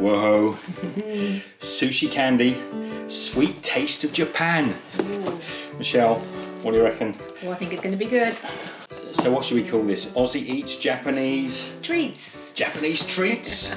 Whoa. Sushi candy, sweet taste of Japan. Ooh. Michelle, what do you reckon? Oh, I think it's going to be good. So what should we call this? Aussie eats Japanese? Treats. Japanese treats.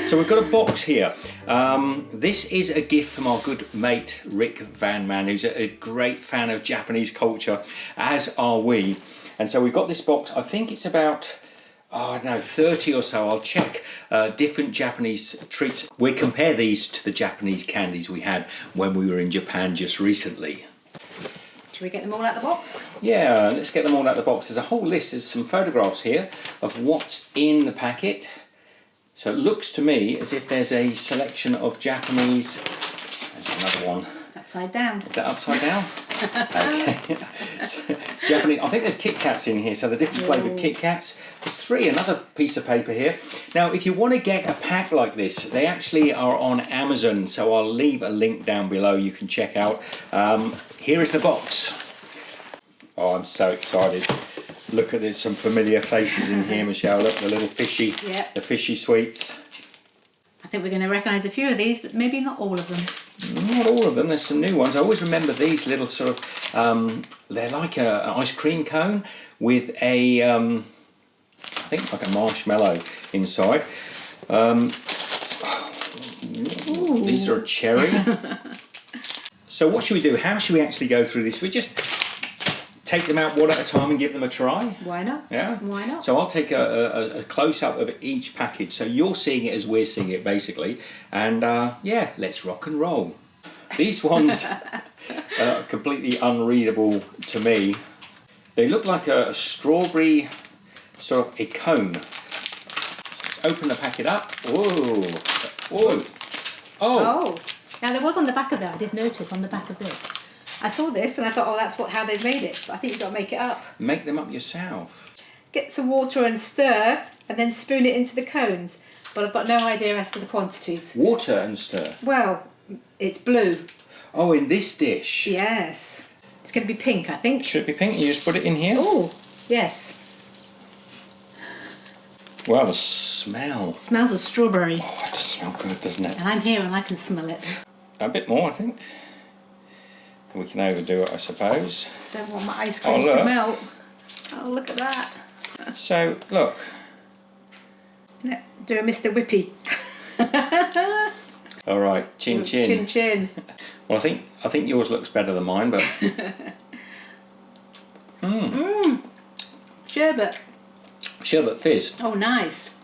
So we've got a box here. This is a gift from our good mate Rick Van Man, who's a great fan of Japanese culture, as are we. And so we've got this box. I think it's about, I don't know, 30 or so. I'll check different Japanese treats. We compare these to the Japanese candies we had when we were in Japan just recently. Should we get them all out of the box? Yeah, let's get them all out of the box. There's a whole list. There's some photographs here of what's in the packet. So it looks to me as if there's a selection of Japanese. There's another one. It's upside down. Is that upside down? Okay. So, Japanese. I think there's Kit Kats in here. So the different flavoured Kit Kats. There's 3. Another piece of paper here. Now, if you want to get a pack like this, they actually are on Amazon. So I'll leave a link down below. You can check out. Here is the box. Oh, I'm so excited. Look at, there's some familiar faces in here, Michelle. Look, the little fishy, Yep. the fishy sweets. I think we're going to recognise a few of these, but maybe not all of them. Not all of them, there's some new ones. I always remember these little sort of, they're like an ice cream cone with a, I think like a marshmallow inside. These are a cherry. So what should we do? How should we actually go through this? We just take them out one at a time and give them a try? Why not? Yeah? Why not? So I'll take a close-up of each package. So you're seeing it as we're seeing it, basically. And yeah, let's rock and roll. These ones are completely unreadable to me. They look like a strawberry, sort of a cone. So let's open the packet up. Whoa. Whoa. Oh. Now there was on the back of that, I did notice on the back of this. I saw this and I thought, oh, that's how they've made it. But I think you've got to make it up. Make them up yourself. Get some water and stir, and then spoon it into the cones. But I've got no idea as to the quantities. Water and stir. Well, it's blue. Oh, in this dish. Yes. It's going to be pink, I think. Should it be pink? You just put it in here? Oh, yes. Wow, the smell. It smells of strawberry. Oh, it does smell good, doesn't it? And I'm here and I can smell it. A bit more, I think. We can overdo it, I suppose. Don't want my ice cream look. to melt. Oh, look at that. So, look. Do a Mr. Whippy. All right, chin chin. Chin chin. Well, I think yours looks better than mine, but. Sherbet. Sherbet fizz. Oh, nice.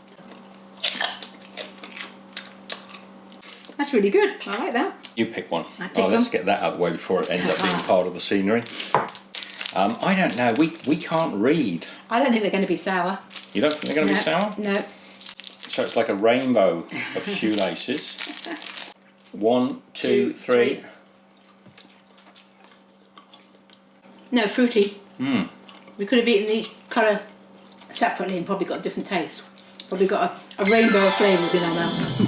That's really good. I like that. You pick one. I pick Let's one. get that out of the way before it ends up being part of the scenery. I don't know. We can't read. I don't think they're going to be sour. You don't think they're going to be sour? No. So it's like a rainbow of shoelaces. 1, 2, 3. No, fruity. We could have eaten each colour separately and probably got a different taste. Probably got a rainbow of flavours in our mouth.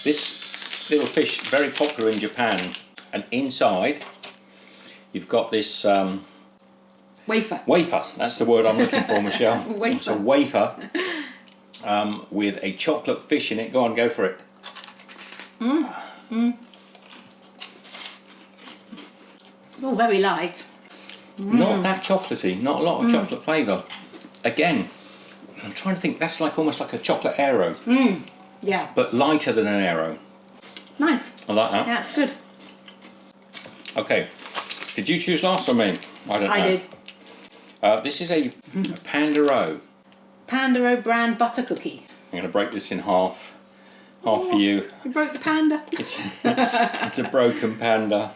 This little fish, very popular in Japan, and inside you've got this Wafer. wafer. That's the word I'm looking for, Michelle. Wafer. It's a wafer with a chocolate fish in it. Go on, go for it. Oh, very light. Not that chocolatey, not a lot of chocolate flavour. Again, I'm trying to think, that's like almost like a chocolate Aero, Yeah. but lighter than an Aero. Nice. I like that. Yeah, it's good. Okay, did you choose last or me? I don't know. I did. This is a Pandero. Pandero brand butter cookie. I'm going to break this in half. Half for you. You broke the panda. It's it's a broken panda.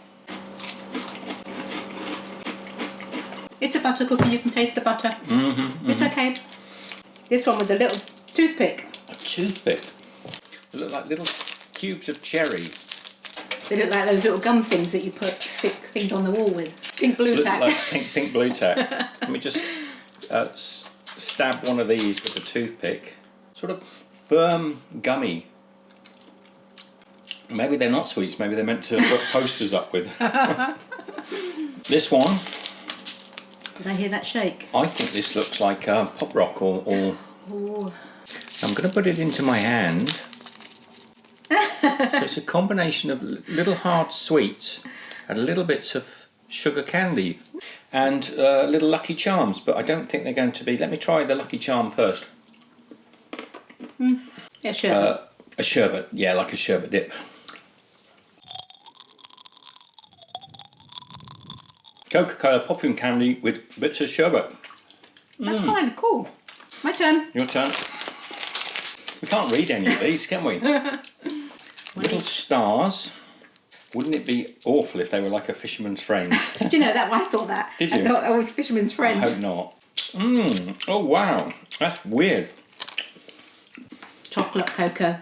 It's a butter cookie, you can taste the butter. It's okay. This one with the little toothpick. A toothpick. They look like little cubes of cherry. They look like those little gum things that you stick things on the wall with. Pink blue Look tack. like pink blue tack. Let me just stab one of these with a toothpick. Sort of firm, gummy. Maybe they're not sweets, maybe they're meant to put posters up with. This one, Did I hear that shake? I think this looks like pop rock or Ooh. I'm going to put it into my hand. So it's a combination of little hard sweets and little bits of sugar candy and little Lucky Charms, but I don't think they're going to be. Let me try the Lucky Charm first. Yeah, sherbet. A sherbet, yeah, like a sherbet dip. Coca-Cola popping candy with bits of sherbet. That's kind of cool. My turn. Your turn. We can't read any of these, can we? Little stars. Wouldn't it be awful if they were like a fisherman's friend? Do you know that? I thought that. Did you? I thought I was fisherman's friend. I hope not. Oh wow, that's weird. Chocolate cocoa.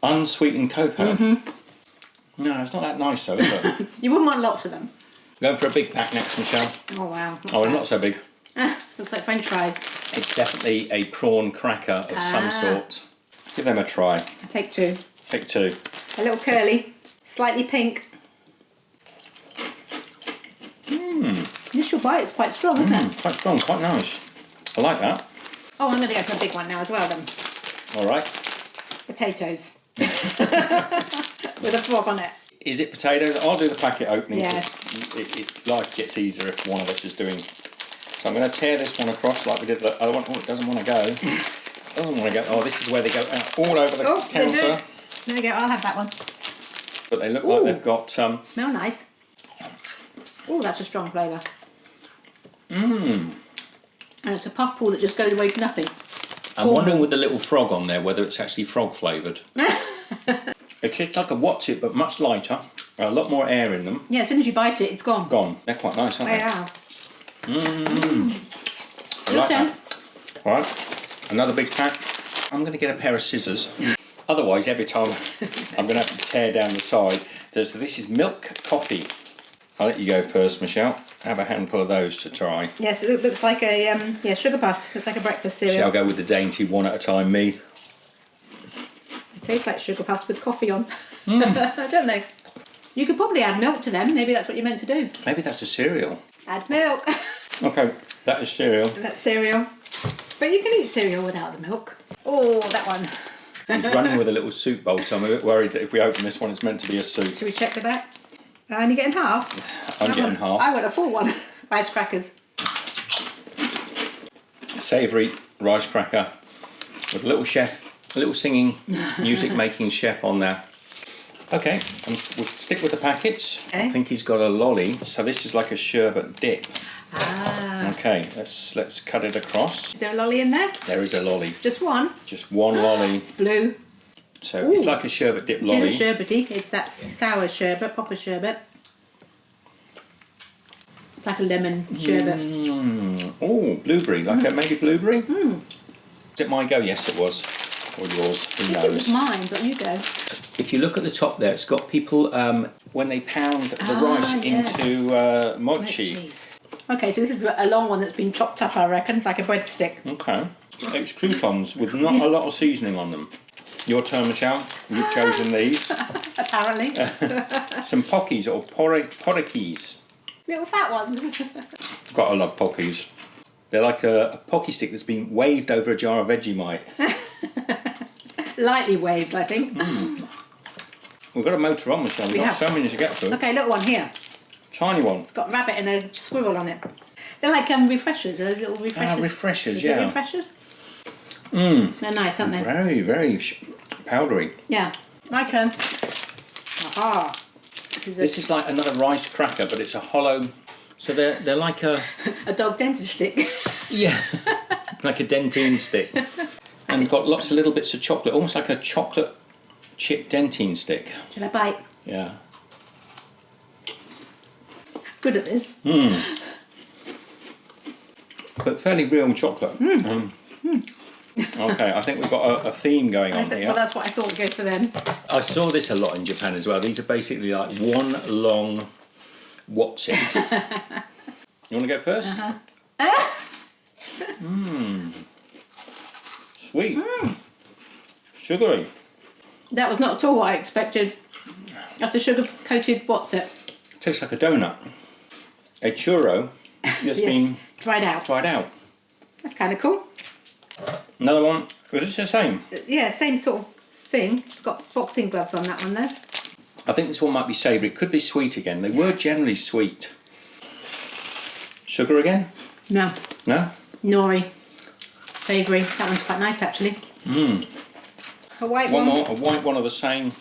Unsweetened cocoa. No, it's not that nice though, is it? You wouldn't want lots of them. Going for a big pack next, Michelle. Oh wow. What's Oh, that? not so big. Looks like French fries. It's definitely a prawn cracker of some sort. Give them a try. I take 2. Take 2. A little curly, slightly pink. Initial bite is quite strong, isn't it? Quite strong, quite nice. I like that. Oh, I'm going to go for a big one now as well then. All right. Potatoes. With a frog on it. Is it potatoes? I'll do the packet opening. 'Cause Yes. life gets easier if one of us is doing. So I'm going to tear this one across like we did the other one. Oh, it doesn't want to go. Doesn't want to go. Oh, this is where they go out all over the They do. counter. There we go, I'll have that one. But they look like they've got. Smell nice. Oh, that's a strong flavour. And it's a puff-pull that just goes away to nothing. I'm wondering with the little frog on there whether it's actually frog flavoured. It tastes like a what's it, but much lighter. A lot more air in them. Yeah, as soon as you bite it, it's gone. Gone. They're quite nice, aren't they? They are. I Your like turn. that. All right, another big pack. I'm going to get a pair of scissors. Otherwise, every time I'm going to have to tear down the side. This is milk coffee. I'll let you go first, Michelle. Have a handful of those to try. Yes, it looks like a sugar puff. Looks like a breakfast cereal. Shall I go with the dainty one at a time, me? It tastes like sugar puffs with coffee on, don't they? You could probably add milk to them. Maybe that's what you're meant to do. Maybe that's a cereal. Add milk. Okay, that is cereal. That's cereal. But you can eat cereal without the milk. Oh, that one. He's running with a little soup bowl, so I'm a bit worried that if we open this one, it's meant to be a soup. Should we check the back? Only getting half. I'm getting half. I want a full one. Rice crackers. Savoury rice cracker with a little chef, a little singing, music making chef on there. Okay, and we'll stick with the packets. Okay. I think he's got a lolly, so this is like a sherbet dip. Ah. Okay, let's cut it across. Is there a lolly in there? There is a lolly, Just one. just one lolly. It's blue. So it's Ooh. like a sherbet dip It lolly. is sherbety. It's that sour sherbet, proper sherbet. It's like a lemon sherbet. Oh, blueberry, like a maybe blueberry. Is it my go? Yes, it was. Or yours? Who I think it was knows? mine, but you go. If you look at the top there, it's got people when they pound the rice yes. into mochi. Okay, so this is a long one that's been chopped up, I reckon. It's like a breadstick. Okay. It's croutons with not a lot of seasoning on them. Your turn, Michelle. You've chosen these. Apparently. Some pockies or porikis. Little fat ones. Gotta love pockies. They're like a pocky stick that's been waved over a jar of Vegemite. Lightly waved, I think. We've got a motor on, Michelle. We've We got have. so many to get through. Okay, little one here. Tiny one. It's got rabbit and a squirrel on it. They're like refreshers, those little refreshers. Refreshers, Is yeah. it refreshers? They're nice, aren't they? Very, very powdery. Yeah. My turn. Aha. This is like another rice cracker, but it's a hollow. So they're like a dog dentist stick. yeah, like a dentine stick, and got lots of little bits of chocolate, almost like a chocolate chip dentine stick. Should I bite? Yeah. Good at this. But fairly real chocolate. Okay, I think we've got a theme going on here. Well, that's what I thought would go for them. I saw this a lot in Japan as well. These are basically like one long what's it. You want to go first? Sweet. Sugary. That was not at all what I expected. That's a sugar-coated what's it? Tastes like a donut. A churro that's Yes. been Dried out. dried out. That's kind of cool. Another one, Was it the same? Yeah, same sort of thing. It's got boxing gloves on that one though. I think this one might be savoury. It could be sweet again. They were generally sweet. Sugar again? No, No? nori, savoury. That one's quite nice actually. A white One one. more, a white one of the same,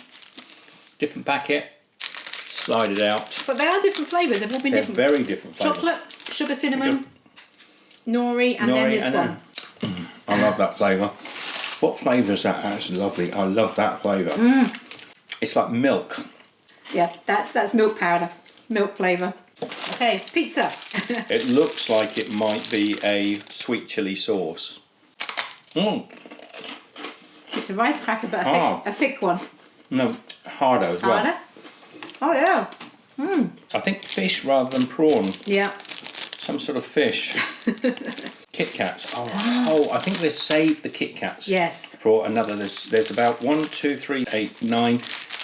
different packet. Slide it out. But they are different flavours. They've all been They're different. very different flavours. Chocolate, sugar, cinnamon, nori, and then Nori this and one. I love that flavour. What flavour is that? That's lovely. I love that flavour. It's like milk. Yeah, that's milk powder, milk flavour. Okay, pizza. It looks like it might be a sweet chilli sauce. It's a rice cracker, but a thick one. No, harder as well. Harder? Oh yeah. I think fish rather than prawn. Yeah. Some sort of fish. Kit Kats. Oh, I think they've saved the Kit Kats. Yes. For another. There's about 1, 2, 3, 8, 9,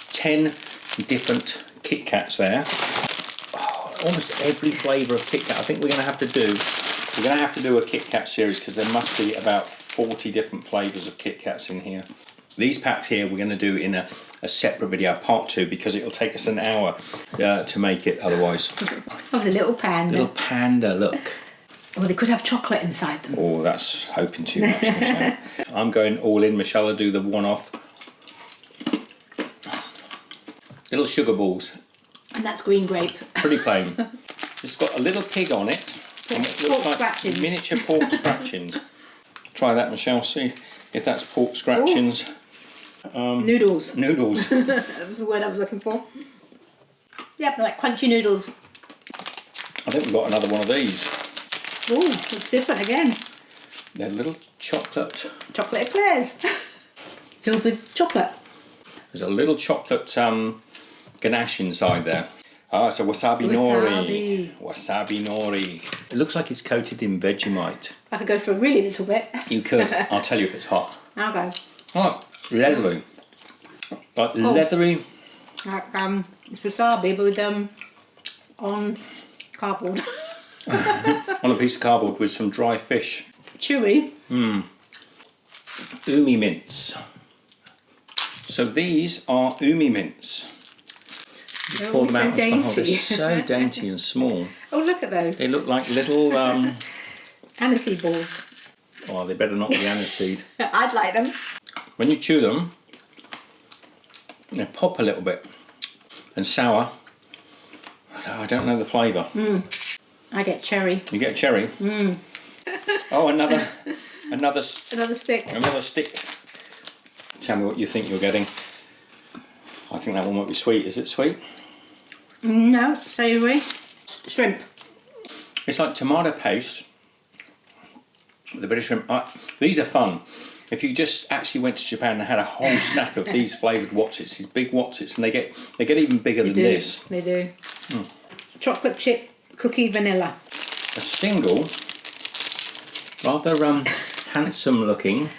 10 different Kit Kats there. Oh, almost every flavour of Kit Kat. I think we're going to have to do a Kit Kat series because there must be about 40 different flavours of Kit Kats in here. These packs here we're going to do in a separate video, part 2, because it'll take us an hour to make it otherwise. That was a little panda. Little panda, look. Oh, they could have chocolate inside them. Oh, that's hoping too much, Michelle. I'm going all in, Michelle. I'll do the one-off. Little sugar balls. And that's green grape. Pretty plain. It's got a little pig on it. And it looks like scratchings. miniature pork scratchings. Try that, Michelle. See if that's pork scratchings. Noodles. Noodles. That was the word I was looking for. Yep, they're like crunchy noodles. I think we've got another one of these. Oh, looks different again. They're little chocolate. Chocolate eclairs. Filled with chocolate. There's a little chocolate ganache inside there. Ah, it's a wasabi nori. Wasabi nori. It looks like it's coated in Vegemite. I could go for a really little bit. You could. I'll tell you if it's hot. I'll go. Oh, leathery. Like leathery. Like it's wasabi, but with on cardboard. On a piece of cardboard with some dry fish. Chewy. Umi mints. So these are umi mints. They're Pour all them so out onto the hole. They're dainty. so dainty and small. Oh, look at those. They look like little. Aniseed balls. Oh, they better not be aniseed. I'd like them. When you chew them, they pop a little bit. And sour. I don't know the flavour. I get cherry. You get cherry. Oh, another Another stick. Another stick. Tell me what you think you're getting. I think that one might be sweet. Is it sweet? No, savoury. Shrimp. It's like tomato paste with a bit of shrimp. These are fun. If you just actually went to Japan and had a whole stack of these flavoured Wotsits, these big Wotsits, and they get even bigger than this. They do. Chocolate chip cookie vanilla. A single, rather handsome looking. Do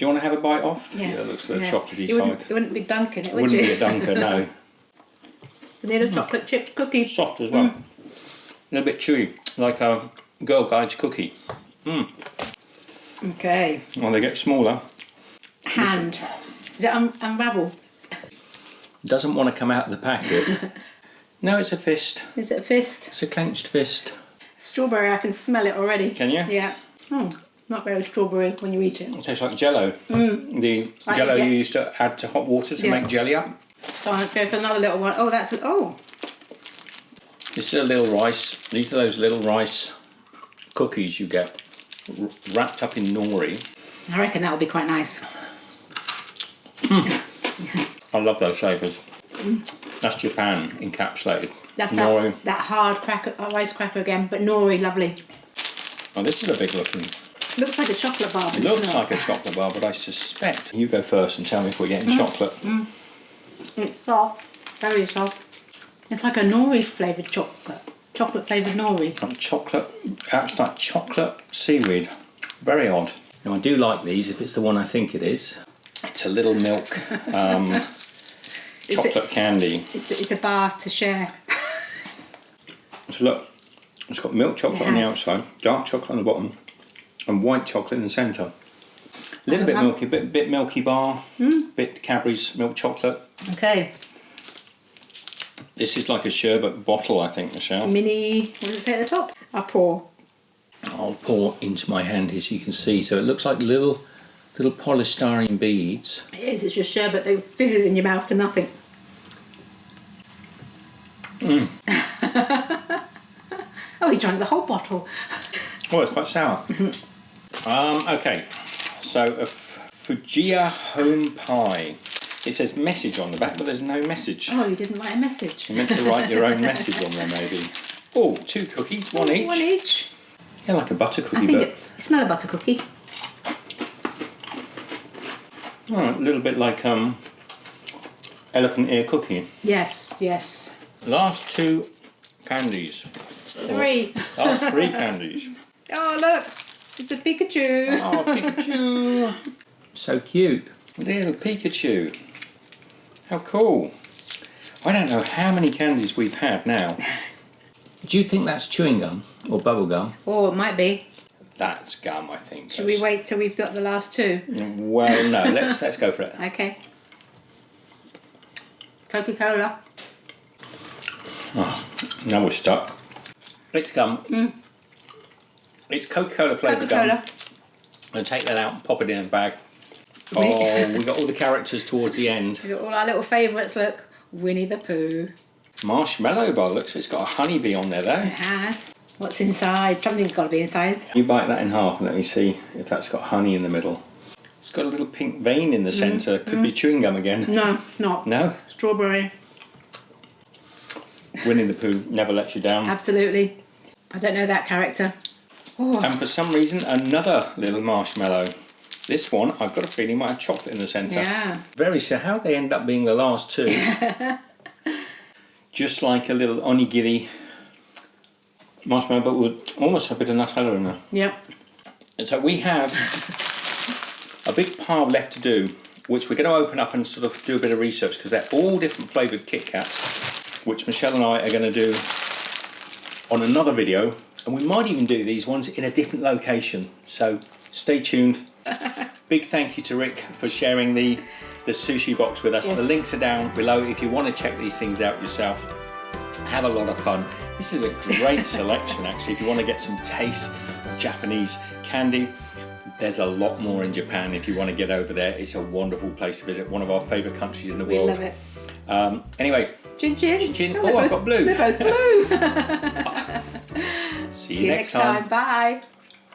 you want to have a bite off? Yes. Yeah, it looks like yes. a chocolatey You side. It wouldn't be dunking it, would Wouldn't you? be a dunker, no. Vanilla chocolate chip cookie. Soft as well. A little bit chewy, like a Girl Guides cookie. Okay. Well, they get smaller. Hand. Is it unravel? Doesn't want to come out of the packet. No, it's a fist. Is it a fist? It's a clenched fist. Strawberry, I can smell it already. Can you? Yeah. Not very strawberry when you eat it. It tastes like Jello. The Like Jello the you used to add to hot water to Yeah. make jelly up. So let's go for another little one. Oh, that's This is a little rice. These are those little rice cookies you get wrapped up in nori. I reckon that would be quite nice. I love those flavours. That's Japan encapsulated. That's nori. that hard cracker, rice cracker again, but nori, lovely. Oh, this is a big looking. Looks like a chocolate bar. But It it's looks not. like a chocolate bar, but I suspect. You go first and tell me if we're getting chocolate. It's soft, very soft. It's like a nori flavoured chocolate. Chocolate flavoured nori. Like chocolate. That's like chocolate seaweed. Very odd. Now I do like these if it's the one I think it is. It's a little milk chocolate candy. It's a bar to share. So look, it's got milk chocolate on the outside, dark chocolate on the bottom, and white chocolate in the centre. A little bit milky, bit Milky Bar, bit Cadbury's milk chocolate. Okay. This is like a sherbet bottle, I think, Michelle. Mini, what does it say at the top? I'll pour. I'll pour into my hand here so you can see. So it looks like little polystyrene beads. It is, it's just sherbet. They fizzes in your mouth to nothing. Oh, he drank the whole bottle. Oh, it's quite sour. Okay, so a Fujiya home pie. It says message on the back, but there's no message. Oh, you didn't write a message. You meant to write your own message on there, maybe. Oh, 2 cookies, one each. One each. Yeah, like a butter I cookie, think but it smell a butter cookie. oh, a little bit like elephant ear cookie. Yes, yes. Last 2 candies. 3. Last 3 candies. Oh, look. It's a Pikachu. Oh, Pikachu. So cute. Little Pikachu. How cool. I don't know how many candies we've had now. Do you think that's chewing gum or bubble gum? Oh, it might be. That's gum, I think. Should we wait till we've got the last 2? Well, no. Let's go for it. Okay. Coca-Cola. Oh, now we're stuck. It's gum. It's Coca-Cola flavoured gum. Coca-Cola. I'm going to take that out and pop it in a bag. Oh, we got all the characters towards the end. We've got all our little favourites, look. Winnie the Pooh. Marshmallow by the looks. It's got a honeybee on there though. It has. What's inside? Something's got to be inside. You bite that in half and let me see if that's got honey in the middle. It's got a little pink vein in the centre. Could be chewing gum again. No, it's not. No? Strawberry. Winnie the Pooh never lets you down. Absolutely. I don't know that character. Oh, And for some reason, another little marshmallow. This one, I've got a feeling might have chocolate in the centre. yeah. Very so. How'd they end up being the last 2? Just like a little onigiri marshmallow, but with almost a bit of Nutella in there. Yep. And so we have a big pile left to do, which we're going to open up and sort of do a bit of research because they're all different flavoured Kit Kats, which Michelle and I are going to do on another video. And we might even do these ones in a different location. So stay tuned. Big thank you to Rick for sharing the sushi box with us. Yes. The links are down below if you want to check these things out yourself. Have a lot of fun. This is a great selection actually if you want to get some taste of Japanese candy. There's a lot more in Japan if you want to get over there. It's a wonderful place to visit, one of our favourite countries in the world. We love it. Anyway, Chin chin. chin chin. Oh, Oh, I've got blue. They're both blue. See See you next time. Bye.